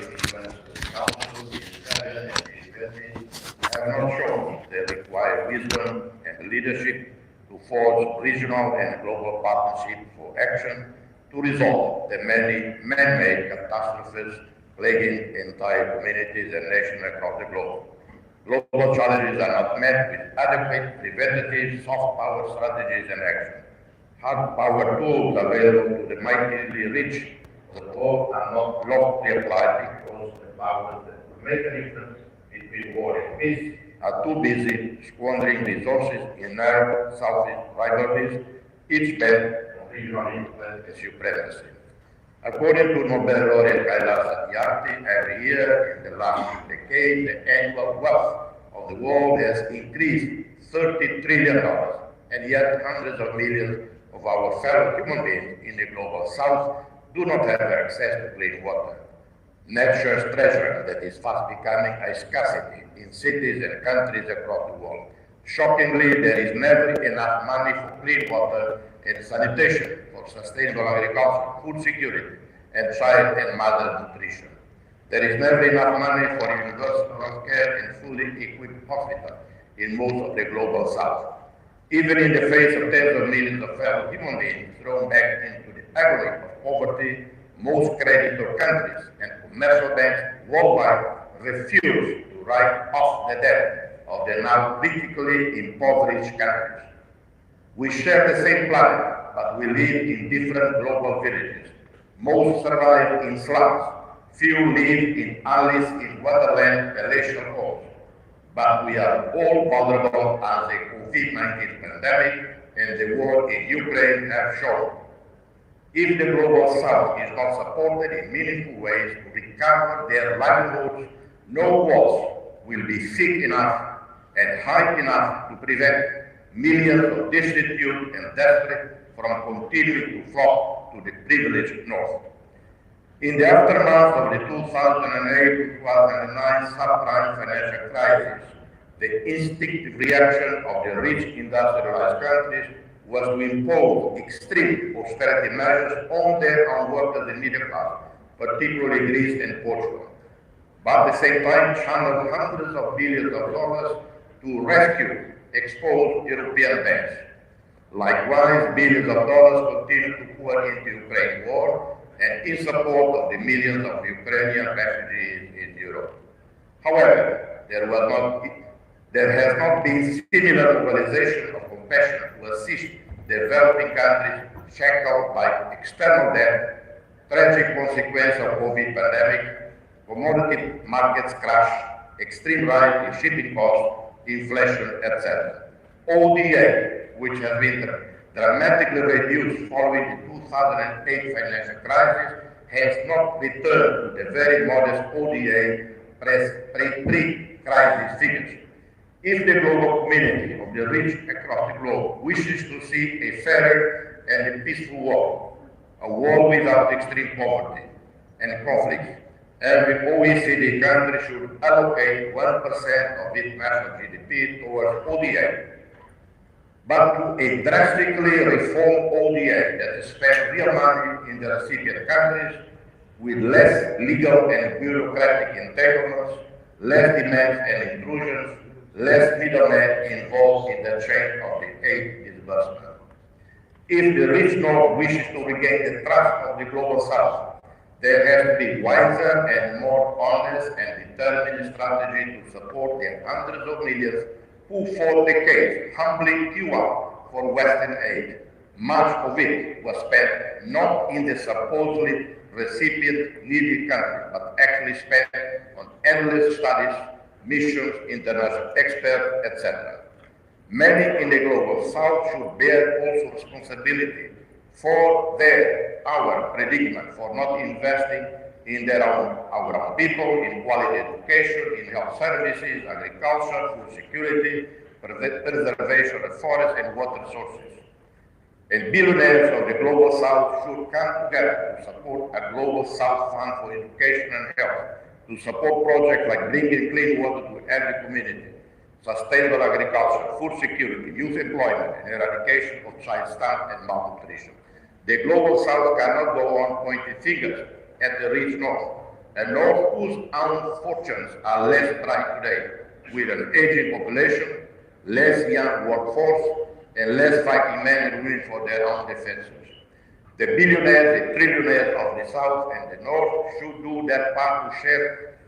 commitments to the Council, the Cabinet, and the Assembly have not shown the required wisdom and leadership to forge regional and global partnership for action to resolve the many man-made catastrophes plaguing entire communities and nations across the globe. Global challenges are not met with adequate preventative soft power strategies and action. Hard power tools available to the mightily rich, but all are not lawfully applied because the powers that will make a difference between war and peace are too busy squandering resources in narrow Southeast rivalries, each bent on regional influence and supremacy. According to Nobel laureate Kailash Satyarthi, every year in the last decade, the annual wealth of the world has increased $30 trillion, and yet hundreds of millions of our fellow human beings in the global south do not have access to clean water. Nature's treasure that is fast becoming a scarcity in cities and countries across the world. Shockingly, there is never enough money for clean water and sanitation, for sustainable agriculture, food security, and child and mother nutrition. There is never enough money for universal health care and fully equipped hospitals in most of the global south. Even in the face of tens of millions of fellow human beings thrown back into the agony of poverty, most creditor countries and commercial banks worldwide refuse to write off the debt of the now critically impoverished countries. We share the same planet, but we live in different global villages. Most survive in slums. Few live in alleys in wonderland palatial homes. But we are all vulnerable as the COVID-19 pandemic and the war in Ukraine have shown. If the global south is not supported in meaningful ways to recover their livelihoods, no walls will be thick enough and high enough to prevent millions of destitute and desperate from continuing to flock to the privileged north. In the aftermath of the 2008-2009 subprime financial crisis, the instinctive reaction of the rich industrialized countries was to impose extreme austerity measures on their own workers and middle class, particularly Greece and Portugal. But at the same time, channeled hundreds of billions of dollars to rescue exposed European banks. Likewise, billions of dollars continue to pour into the Ukraine war and in support of the millions of Ukrainian refugees in Europe. However, there has not been similar mobilization of compassion to assist developing countries shackled by external debt, tragic consequence of COVID pandemic, commodity markets crash, extreme rise in shipping costs, inflation, etc. ODA, which has been dramatically reduced following the 2008 financial crisis, has not returned to the very modest ODA pre-crisis figures. If the global community of the rich across the globe wishes to see a fairer and a peaceful world, a world without extreme poverty and conflict, every OECD country should allocate 1% of its national GDP towards ODA. But to a drastically reformed ODA that spends real money in the recipient countries with less legal and bureaucratic entanglements, less demands and intrusions, less middlemen involved in the chain of the aid disbursement. If the rich North wishes to regain the trust of the global South, there has to be wiser and more honest and determined strategy to support the hundreds of millions who for decades humbly queue up for Western aid. Much of it was spent not in the supposedly recipient needy country, but actually spent on endless studies, missions, international experts, etc. Many in the global South should bear also responsibility for our predicament, for not investing in our own people, in quality education, in health services, agriculture, food security, preservation of forests and water sources. And billionaires of the global South should come together to support a global South Fund for education and health, to support projects like bringing clean water to every community, sustainable agriculture, food security, youth employment, and eradication of child starvation and malnutrition. The global South cannot go on pointing fingers at the rich North. a North whose own fortunes are less bright today, with an aging population, less young workforce, and less fighting men and women for their own defenses. The billionaires, the trillionaires of the South and the North should do their part to share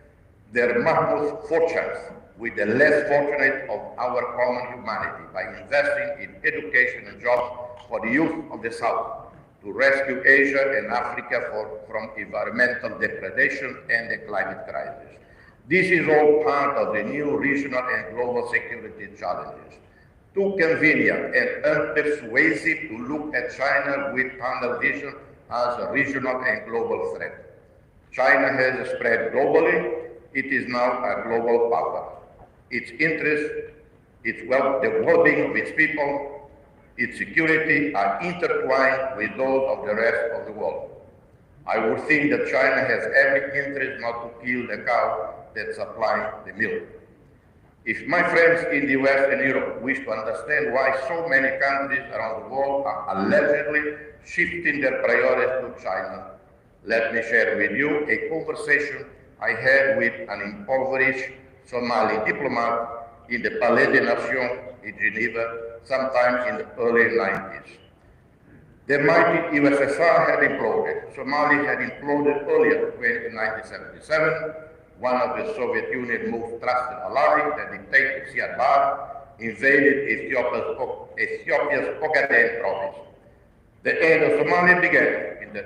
their mammoth fortunes with the less fortunate of our common humanity by investing in education and jobs for the youth of the South, to rescue Asia and Africa from environmental degradation and the climate crisis. This is all part of the new regional and global security challenges. Too convenient and unpersuasive to look at China with tunnel vision as a regional and global threat. China has spread globally. It is now a global power. Its interests, the well-being of its people, its security are intertwined with those of the rest of the world. I would think that China has every interest not to kill the cow that supplies the milk. If my friends in the West and Europe wish to understand why so many countries around the world are allegedly shifting their priorities to China, let me share with you a conversation I had with an impoverished Somali diplomat in the Palais des Nations in Geneva sometime in the early 90s. The mighty USSR had imploded. Somalia had imploded earlier in 1977. One of the Soviet Union's most trusted allies, the dictator Siad Barre, invaded Ethiopia's Ogaden province. The end of Somalia began in the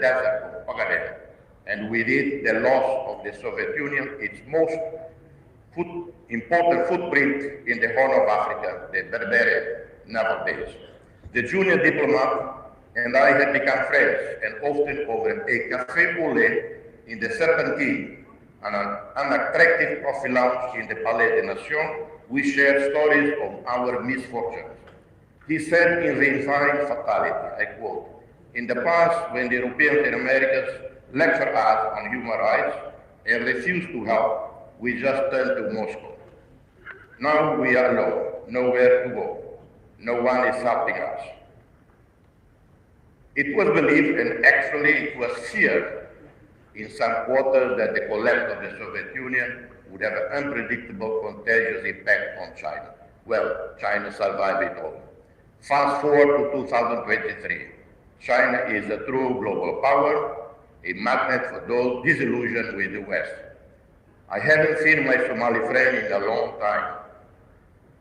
desert of Ogaden, and with it the loss of the Soviet Union, its most important footprint in the Horn of Africa, the Berberian naval base. The junior diplomat and I had become friends, and often over a café au lait in the Serpentine, an unattractive coffee lounge in the Palais des Nations, we shared stories of our misfortunes. He said in Resigned Fatality, I quote, "In the past, when the Europeans and Americans lectured us on human rights and refused to help, we just turned to Moscow. Now we are alone, nowhere to go. No one is helping us." It was believed, and actually it was feared in some quarters, that the collapse of the Soviet Union would have an unpredictable, contagious impact on China. Well, China survived it all. Fast forward to 2023. China is a true global power, a magnet for those disillusioned with the West. I haven't seen my Somali friend in a long time,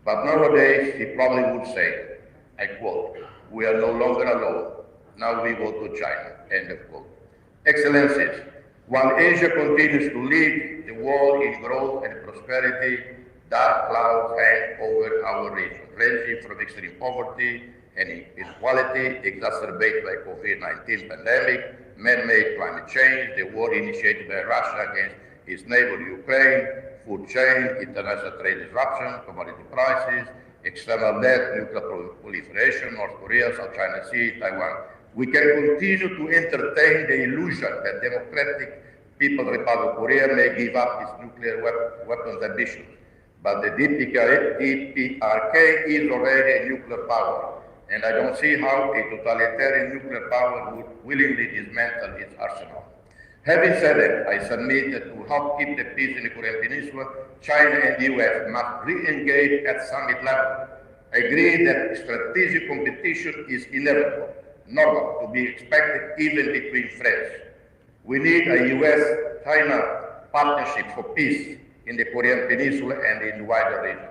but nowadays he probably would say, I quote, "We are no longer alone. Now we go to China," end of quote. Excellencies, while Asia continues to lead the world in growth and prosperity, dark clouds hang over our region, ranging from extreme poverty and inequality exacerbated by COVID-19 pandemic, man-made climate change, the war initiated by Russia against its neighbor Ukraine, food chain, international trade disruption, commodity prices, external debt, nuclear proliferation, North Korea, South China Sea, Taiwan. We can continue to entertain the illusion that Democratic People's Republic of Korea may give up its nuclear weapons ambitions. But the DPRK is already a nuclear power, and I don't see how a totalitarian nuclear power would willingly dismantle its arsenal. Having said that, I submit that to help keep the peace in the Korean Peninsula, China and the US must re-engage at summit level, agree that strategic competition is inevitable, normal, to be expected even between friends. We need a US-China partnership for peace in the Korean Peninsula and in the wider region.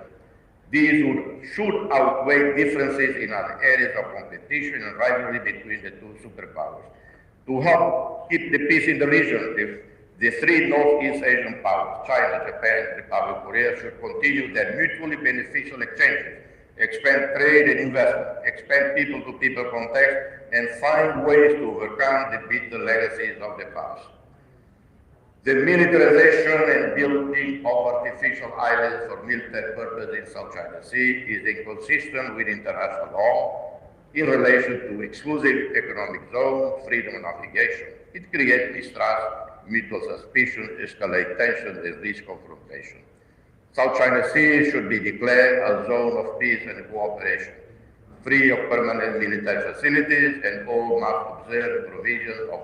These should outweigh differences in other areas of competition and rivalry between the two superpowers. To help keep the peace in the region, the three Northeast Asian powers, China, Japan, Republic of Korea, should continue their mutually beneficial exchanges, expand trade and investment, expand people-to-people contact, and find ways to overcome the bitter legacies of the past. The militarization and building of artificial islands for military purposes in South China Sea is inconsistent with international law in relation to exclusive economic zone, freedom of navigation. It creates mistrust, mutual suspicion, escalates tensions, and risk confrontation. South China Sea should be declared a zone of peace and cooperation, free of permanent military facilities, and all must observe the provisions of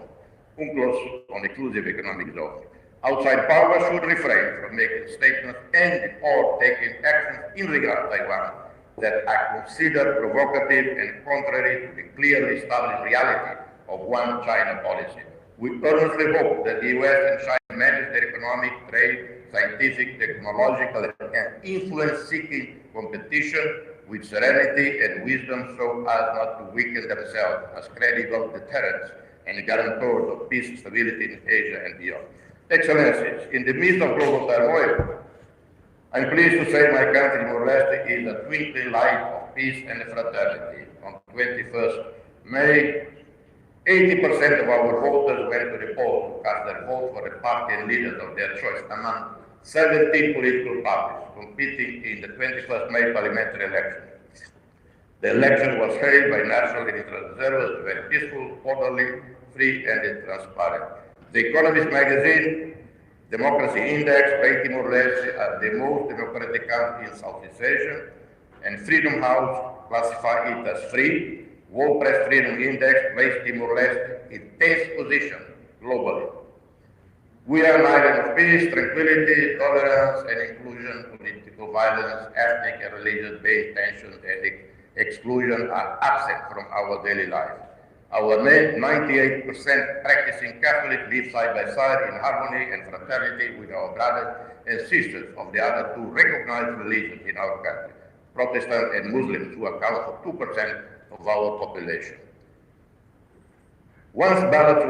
UNCLOS on exclusive economic zone. Outside powers should refrain from making statements and or taking actions in regard to Taiwan that are considered provocative and contrary to the clearly established reality of one China policy. We earnestly hope that the US and China manage their economic, trade, scientific, technological, and influence-seeking competition with serenity and wisdom so as not to weaken themselves as credible deterrents and guarantors of peace and stability in Asia and beyond. Excellencies, in the midst of global turmoil, I'm pleased to say my country, Timor-Leste, is a twinkling light of peace and fraternity. On 21st May, 80% of our voters went to the polls to cast their vote for the party and leaders of their choice among 17 political parties competing in the 21st May parliamentary election. The election was held by national and international observers, very peaceful, orderly, free, and transparent. The Economist magazine Democracy Index rated Timor-Leste as the most democratic country in Southeast Asia, and Freedom House classified it as free. World Press Freedom Index placed Timor-Leste in 10th position globally. We are an island of peace, tranquility, tolerance, and inclusion. Political violence, ethnic and religious-based tensions, and exclusion are absent from our daily life. Our 98% practicing Catholic live side by side in harmony and fraternity with our brothers and sisters of the other two recognized religions in our country, Protestant and Muslims, who account for 2% of our population. Once ballots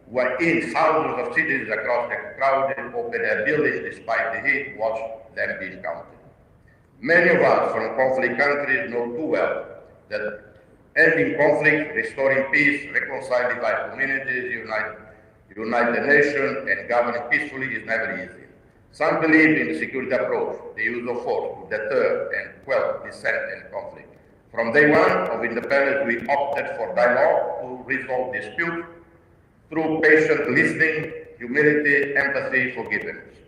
were in thousands of cities across the crowded open-air buildings despite the heat, watched them being counted. Many of us from conflict countries know too well that ending conflict, restoring peace, reconciling divided communities, unite the nation, and governing peacefully is never easy. Some believe in the security approach, the use of force to deter and quell dissent and conflict. From day one of independence, we opted for dialogue to resolve disputes through patient listening, humility, empathy, forgiveness.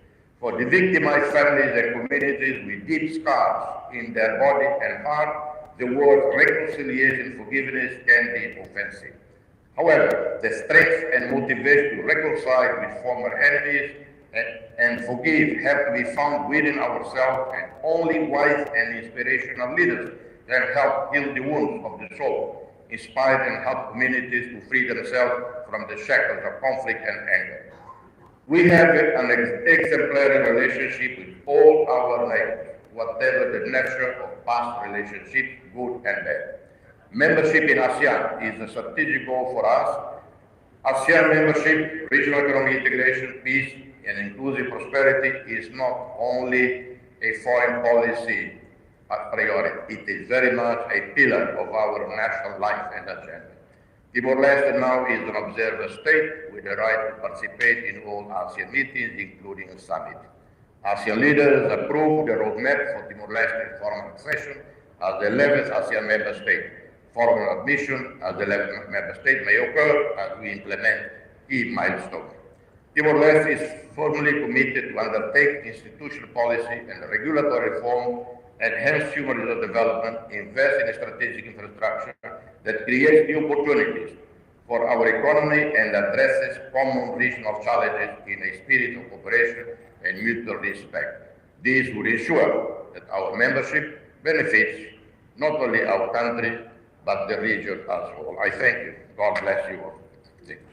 For the victimized families and communities with deep scars in their body and heart, the word reconciliation, forgiveness can be offensive. However, the strength and motivation to reconcile with former enemies and forgive have to be found within ourselves, and only wise and inspirational leaders can help heal the wounds of the soul, inspire and help communities to free themselves from the shackles of conflict and anger. We have an exemplary relationship with all our neighbors, whatever the nature of past relationships, good and bad. Membership in ASEAN is a strategic goal for us. ASEAN membership, regional economic integration, peace, and inclusive prosperity is not only a foreign policy a priori, it is very much a pillar of our national life and agenda. Timor-Leste now is an observer state with the right to participate in all ASEAN meetings, including a summit. ASEAN leaders approved the roadmap for Timor-Leste formal accession as the 11th ASEAN member state. Formal admission as the 11th member state may occur as we implement key milestones. Timor-Leste is firmly committed to undertake institutional policy and regulatory reform, enhance human resource development, invest in strategic infrastructure that creates new opportunities for our economy and addresses common regional challenges in a spirit of cooperation and mutual respect. This will ensure that our membership benefits not only our country, but the region as a whole. I thank you. God bless you all. Thank you.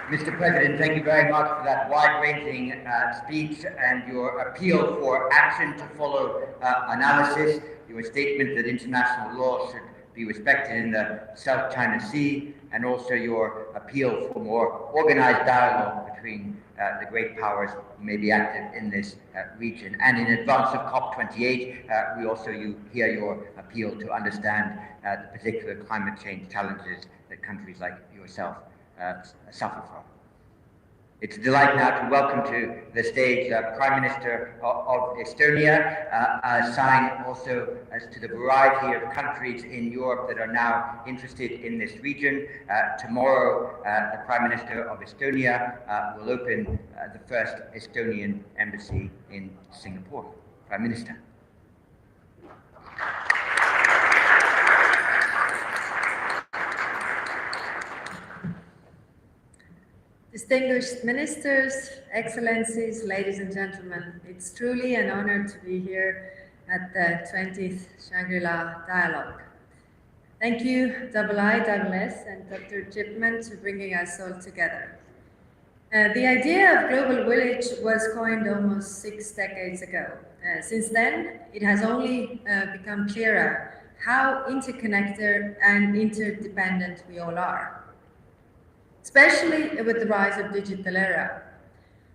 Mr. President, thank you very much for that wide-ranging speech and your appeal for action to follow analysis, your statement that international law should be respected in the South China Sea, and also your appeal for more organized dialogue between the great powers who may be active in this region. And in advance of COP28, we also hear your appeal to understand the particular climate change challenges that countries like yourself suffer from. It's a delight now to welcome to the stage Prime Minister of Estonia, a sign also as to the variety of countries in Europe that are now interested in this region. Tomorrow, the Prime Minister of Estonia will open the first Estonian embassy in Singapore. Prime Minister. Distinguished ministers, excellencies, ladies and gentlemen, it's truly an honor to be here at the 20th Shangri-La Dialogue. Thank you, IISS and Dr. Chipman, for bringing us all together. The idea of Global Village was coined almost 6 decades ago. Since then, it has only become clearer how interconnected and interdependent we all are, especially with the rise of digital era.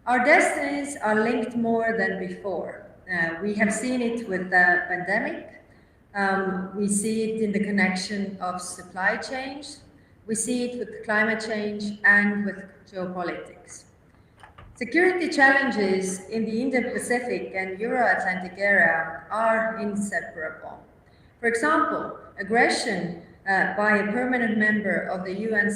Our destinies are linked more than before. We have seen it with the pandemic. We see it in the connection of supply chains. We see it with climate change and with geopolitics. Security challenges in the Indo-Pacific and Euro-Atlantic area are inseparable. For example, aggression by a permanent member of the UN